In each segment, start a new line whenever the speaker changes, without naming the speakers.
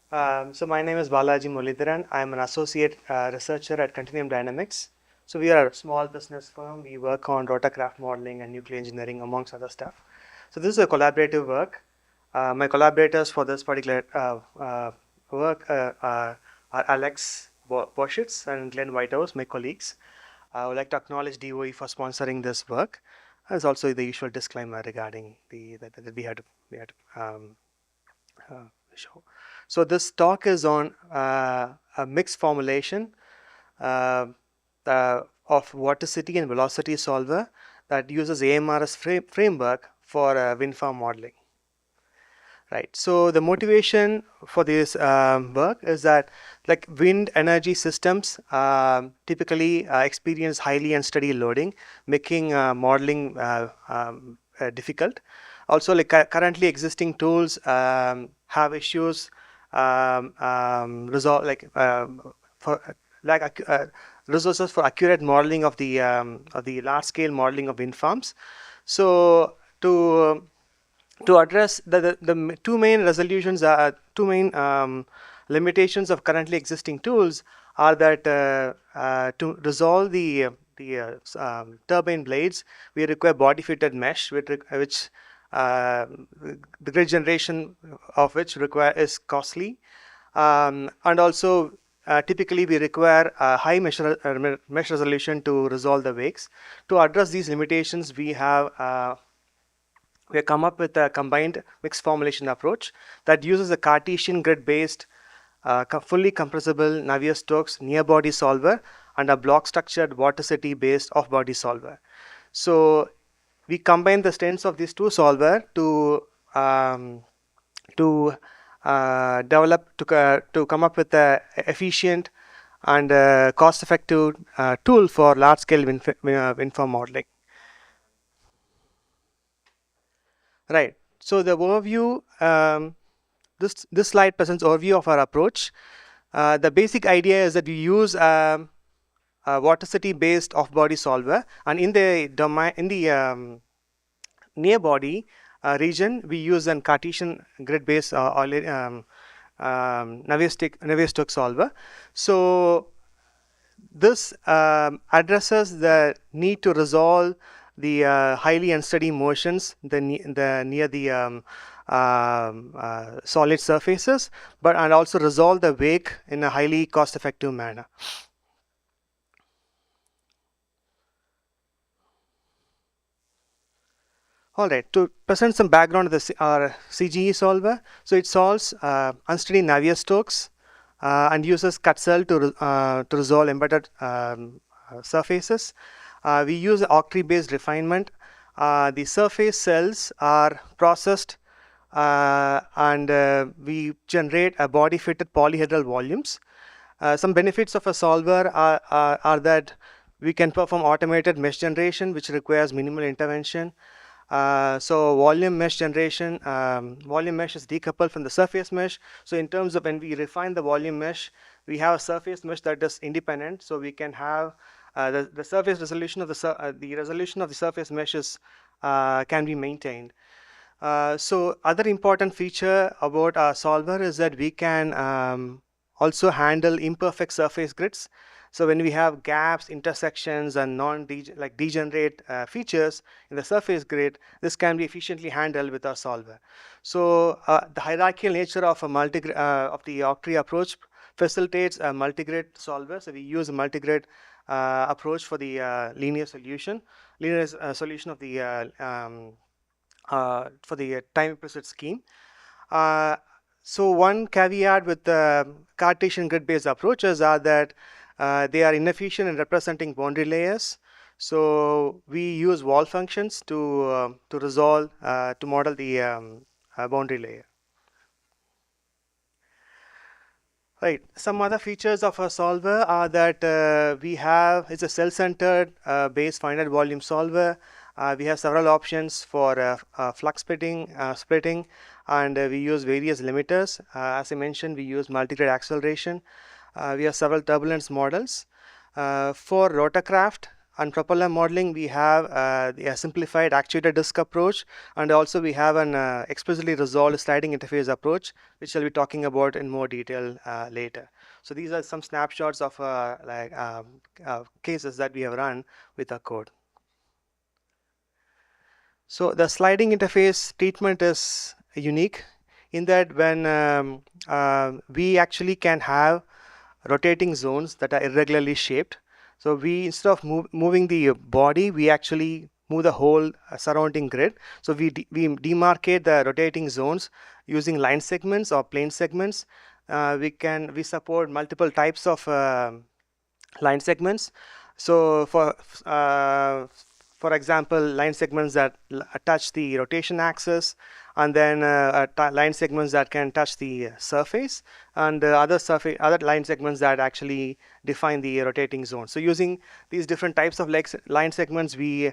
So my name is Balaji Muralidharan. I'm an associate researcher at Continuum Dynamics. So we are a small business firm. We work on rotorcraft modeling and nuclear engineering, amongst other stuff. So this is a collaborative work. My collaborators for this particular work are Alex Boschitz and Glenn Whitehouse, my colleagues. I would like to acknowledge DOE for sponsoring this work. There's also the usual disclaimer regarding that we had show. So this talk is on a mixed formulation uh, of vorticity and velocity solver that uses AMReX framework for wind farm modeling. Right. So the motivation for this work is that, like, wind energy systems typically experience highly unsteady loading, making modeling difficult. Also, like currently existing tools have issues resolve for resources for accurate modeling of the large scale modeling of wind farms. So to address the two main resolutions, two main limitations of currently existing tools are that to resolve the turbine blades, we require body-fitted mesh, which the grid generation of which is costly, and also typically we require a high mesh resolution to resolve the wakes. To address these limitations, we have come up with a combined mixed formulation approach that uses a Cartesian grid-based, fully compressible Navier-Stokes near-body solver and a block-structured vorticity-based off-body solver. So we combine the strengths of these two solver to develop to come up with a efficient and cost-effective tool for large-scale wind farm modeling. Right. So the overview, this slide presents overview of our approach. The basic idea is that we use a vorticity-based off-body solver, and in the domain, in the near body region, we use an Cartesian grid-based Navier-Stokes solver. So this addresses the need to resolve the highly unsteady motions near the solid surfaces, and also resolve the wake in a highly cost-effective manner. All right, to present some background of our CGE solver. So it solves unsteady Navier-Stokes and uses Cutzell to resolve embedded surfaces. We use octree-based refinement. The surface cells are processed and we generate a body-fitted polyhedral volumes. Some benefits of a solver are that we can perform automated mesh generation, which requires minimal intervention. So volume mesh generation, volume mesh is decoupled from the surface mesh. So in terms of when we refine the volume mesh, we have a surface mesh that is independent. So we can have the surface resolution of the resolution of the surface meshes can be maintained. So other important feature about our solver is that we can also handle imperfect surface grids. So when we have gaps, intersections, and degenerate features in the surface grid, this can be efficiently handled with our solver. So the hierarchical nature of a of the octree approach facilitates a multigrid solver. So we use a multigrid approach for the linear solution of the for the time implicit scheme. So one caveat with the Cartesian grid-based approaches are that they are inefficient in representing boundary layers. So we use wall functions to resolve to model the boundary layer. Right. Some other features of a solver are that it's a cell-centered base finite volume solver. We have several options for flux splitting, and we use various limiters. As I mentioned, we use multigrid acceleration. We have several turbulence models. For rotorcraft, on propeller modeling, we have the simplified actuator disk approach, and also we have an explicitly resolved sliding interface approach, which I'll be talking about in more detail later. So these are some snapshots of cases that we have run with our code. So the sliding interface treatment is unique in that when we actually can have rotating zones that are irregularly shaped. So we, instead of moving the body, we actually move the whole surrounding grid. So we demarcate the rotating zones using line segments or plane segments. We support multiple types of line segments. So for example, line segments that touch the rotation axis, and then line segments that can touch the surface, and other line segments that actually define the rotating zone. So using these different types of line segments, we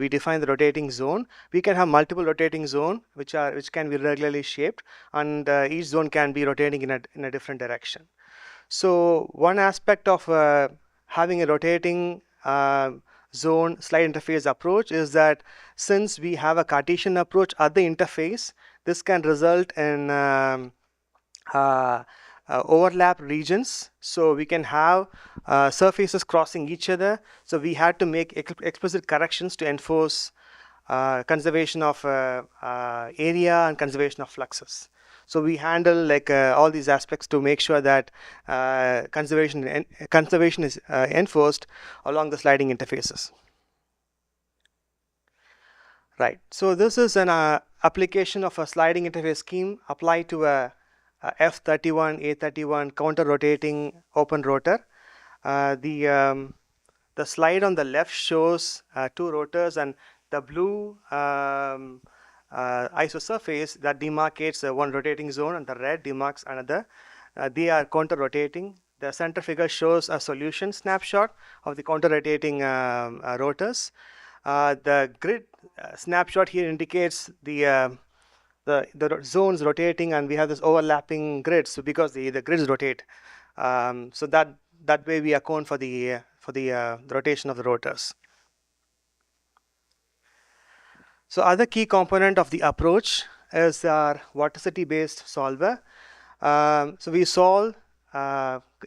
define the rotating zone. We can have multiple rotating zone which can be regularly shaped, and each zone can be rotating in a different direction. So one aspect of having a rotating zone slide interface approach is that since we have a Cartesian approach at the interface, this can result in overlap regions. So we can have surfaces crossing each other. So we had to make explicit corrections to enforce conservation of area and conservation of fluxes. So we handle all these aspects to make sure that conservation is enforced along the sliding interfaces. Right. So this is an application of a sliding interface scheme applied to a F31 A31 counter rotating open rotor. The slide on the left shows two rotors, and the blue isosurface that demarcates one rotating zone, and the red demarks another. They are counter rotating. The center figure shows a solution snapshot of the counter rotating rotors. The grid snapshot here indicates the zones rotating, and we have this overlapping grids. So because the grids rotate, so that way we account for the rotation of the rotors. So other key component of the approach is our vorticity-based solver. So we solve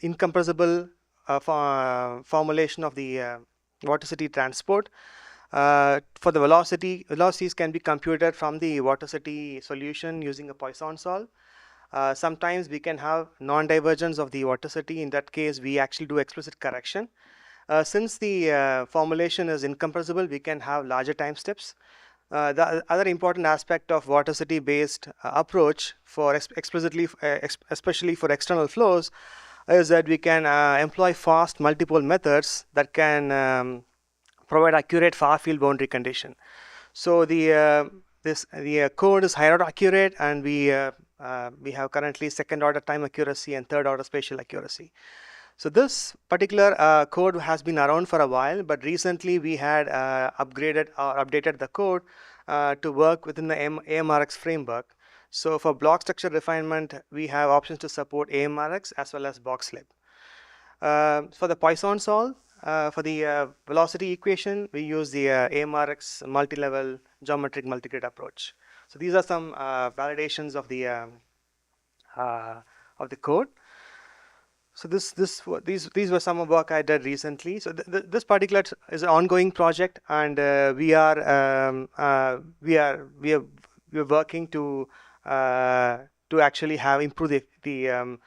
incompressible formulation of the vorticity transport. For the velocities can be computed from the vorticity solution using a Poisson solve. Sometimes we can have non-divergence of the vorticity. In that case, we actually do explicit correction. Since the formulation is incompressible, we can have larger time steps. The other important aspect of vorticity-based approach for especially for external flows is that we can employ fast multiple methods that can provide accurate far field boundary condition. So the code is higher order accurate, and we have currently second order time accuracy and third order spatial accuracy. So this particular code has been around for a while, but recently we had upgraded or updated the code to work within the AMReX framework. So for block structure refinement, we have options to support AMReX as well as boxlib. For the Poisson solve, for the velocity equation, we use the AMReX multi-level geometric multigrid approach. So these are some validations of the code. So these were some of work I did recently. So this particular is an ongoing project, and we are working to actually improve the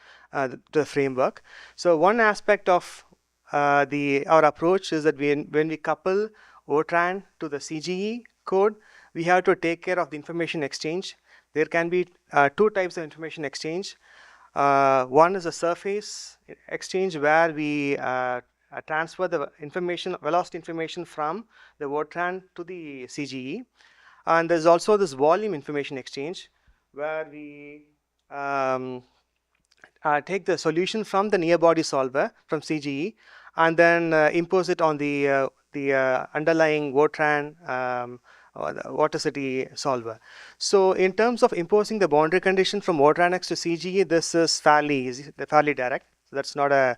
framework. So one aspect of our approach is that when we couple OTRAN to the CGE code, we have to take care of the information exchange. There can be two types of information exchange. One is a surface exchange, where we transfer the velocity information from the OTRAN to the CGE. And there's also this volume information exchange, where we take the solution from the near body solver from CGE, and then impose it on the underlying OTRAN or the vorticity solver. So in terms of imposing the boundary condition from OTRANX to CGE, this is fairly easy, fairly direct. So that's not that's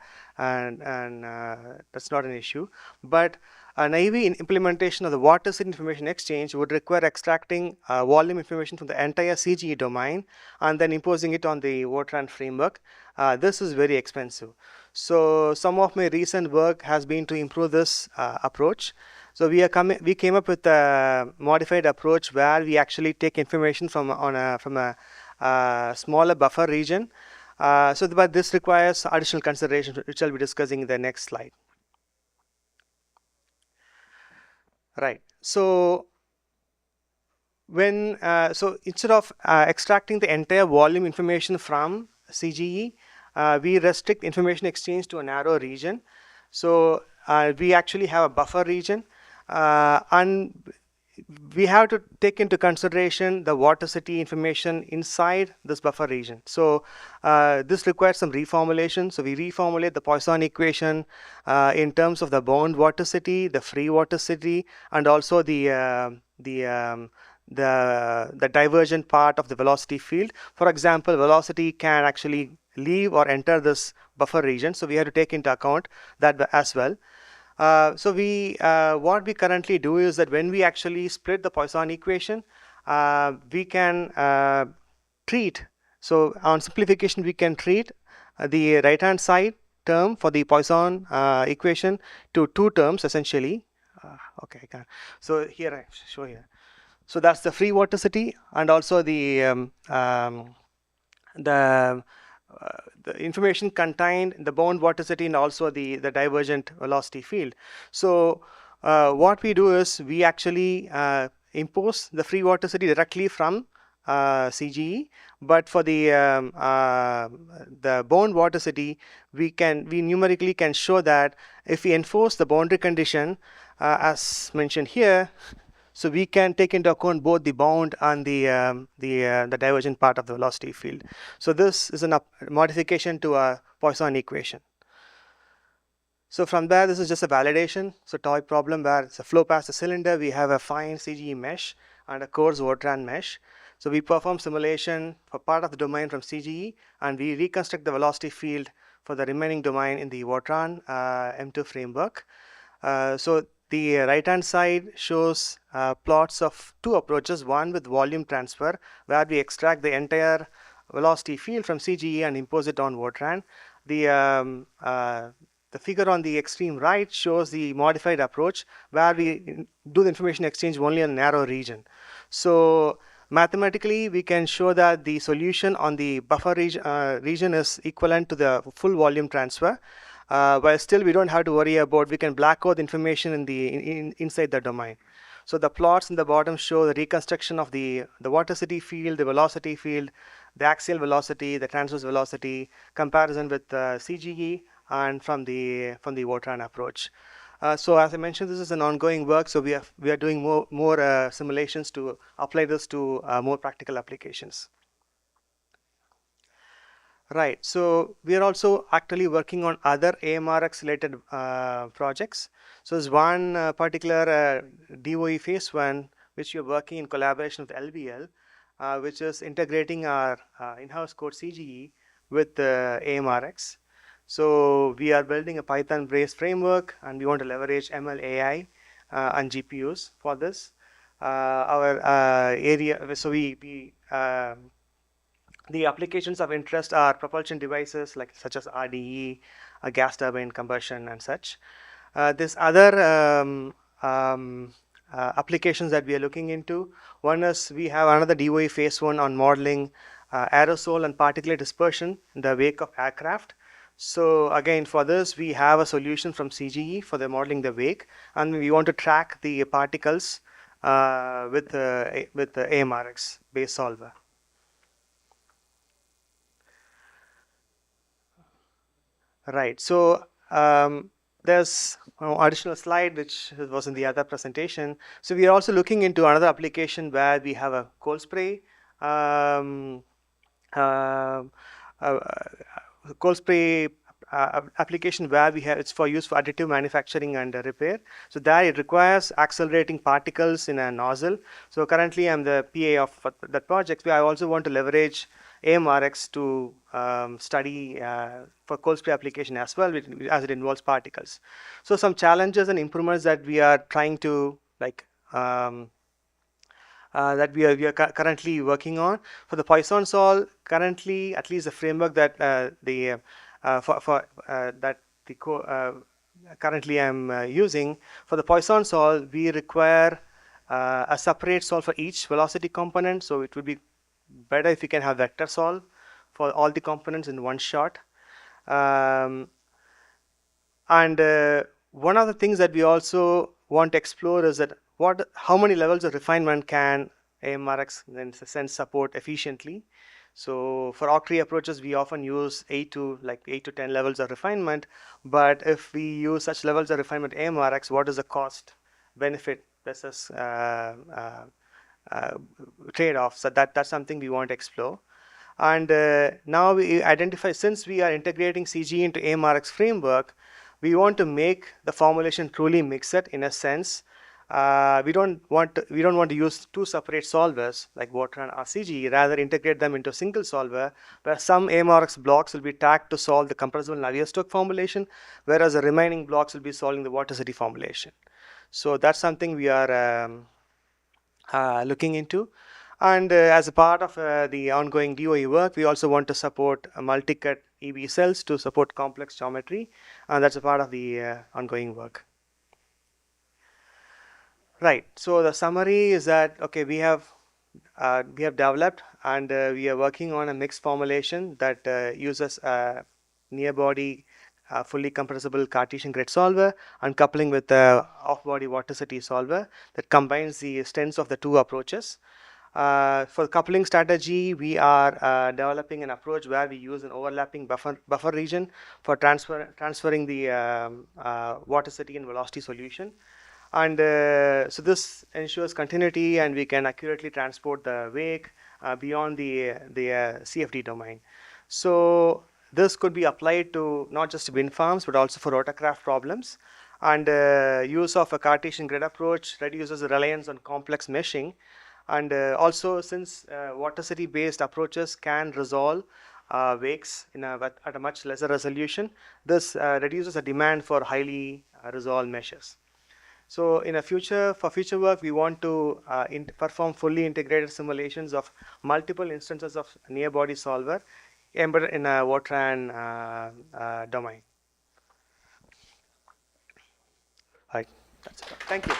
not an issue. But A naive implementation of the vorticity information exchange would require extracting volume information from the entire CGE domain and then imposing it on the Fortran framework. This is very expensive. So some of my recent work has been to improve this approach. So we came up with a modified approach where we actually take information from a smaller buffer region. But this requires additional consideration, which I'll be discussing in the next slide. Right. So instead of extracting the entire volume information from CGE, we restrict information exchange to a narrow region. So we actually have a buffer region, and we have to take into consideration the vorticity information inside this buffer region. So this requires some reformulation. So we reformulate the Poisson equation in terms of the bound vorticity, the free vorticity, and also the divergent part of the velocity field. For example, velocity can actually leave or enter this buffer region, so we have to take into account that as well. What we currently do is that when we actually split the Poisson equation, we can treat, so on simplification we can treat the right hand side term for the Poisson equation to two terms essentially. Okay, I can. So here I show here. So that's the free vorticity and also the information contained in the bound vorticity and also the divergent velocity field. So what we do is we actually impose the free vorticity directly from CGE, but for the bound vorticity, we numerically can show that if we enforce the boundary condition as mentioned here, so we can take into account both the bound and the divergent part of the velocity field. So this is a modification to a Poisson equation. So from there, this is just a validation. So toy problem where it's a flow past the cylinder, we have a fine CGE mesh and a coarse Fortran mesh. So we perform simulation for part of the domain from CGE and we reconstruct the velocity field for the remaining domain in the Fortran M2 framework. So the right hand side shows plots of two approaches, one with volume transfer where we extract the entire velocity field from CGE and impose it on Fortran. The figure on the extreme right shows the modified approach where we do the information exchange only in a narrow region. So mathematically we can show that the solution on the buffer region is equivalent to the full volume transfer. But still we don't have to worry about, we can black out the information in inside the domain. So the plots in the bottom show the reconstruction of the vorticity field, the velocity field, the axial velocity, the transverse velocity, comparison with CGE and from the Fortran approach. So as I mentioned, this is an ongoing work, so we are doing more simulations to apply this to more practical applications. Right, so we are also actually working on other AMReX related projects. So there's one particular DOE phase 1 which we are working in collaboration with LBL, which is integrating our in-house code CGE with AMReX. So we are building a Python-based framework and we want to leverage ML AI and GPUs for this. Our area, so the applications of interest are propulsion devices such as RDE, gas turbine combustion and such. There's other applications that we are looking into. One is we have another DOE phase 1 on modeling aerosol and particulate dispersion in the wake of aircraft. So again, for this we have a solution from CGE for the modeling the wake, and we want to track the particles with the AMReX based solver. Right, so there's additional slide which was in the other presentation. So we are also looking into another application where we have a cold spray cold spray application where it's for use for additive manufacturing and repair. So there it requires accelerating particles in a nozzle. So currently I'm the PA of that project. I also want to leverage AMReX to study for cold spray application as well, as it involves particles. So some challenges and improvements that we are trying to that we are currently working on. For the Poisson solve, currently, at least the framework that currently I'm using, for the Poisson solve, we require a separate solve for each velocity component. So it would be better if you can have vector solve for all the components in one shot. And one of the things that we also want to explore is that how many levels of refinement can AMReX in a sense support efficiently. So for octree approaches, we often use 8 to 10 levels of refinement. But if we use such levels of refinement AMReX, what is the cost benefit versus trade-off? So that's something we want to explore. And now we identify, since we are integrating CG into AMReX framework, we want to make the formulation truly mixed in a sense. We don't want to use two separate solvers like Vortran or CG, rather integrate them into a single solver, where some AMReX blocks will be tagged to solve the compressible Navier-Stokes formulation, whereas the remaining blocks will be solving the vorticity formulation. So that's something we are looking into. And as a part of the ongoing DOE work, we also want to support multi-cut EV cells to support complex geometry, and that's a part of the ongoing work. Right. So the summary is that, okay, we have developed and we are working on a mixed formulation that uses a near-body fully compressible Cartesian grid solver and coupling with the off-body vorticity solver that combines the strengths of the two approaches. For coupling strategy, we are developing an approach where we use an overlapping buffer region for transferring the vorticity and velocity solution. And so this ensures continuity, and we can accurately transport the wake beyond the CFD domain. So this could be applied to not just wind farms, but also for rotorcraft problems. And use of a Cartesian grid approach reduces the reliance on complex meshing. And also, since vorticity-based approaches can resolve wakes at a much lesser resolution, this reduces the demand for highly resolved meshes. So in for future work, we want to perform fully integrated simulations of multiple instances of near-body solver embedded in a Vortran domain. Right, that's it. Thank you.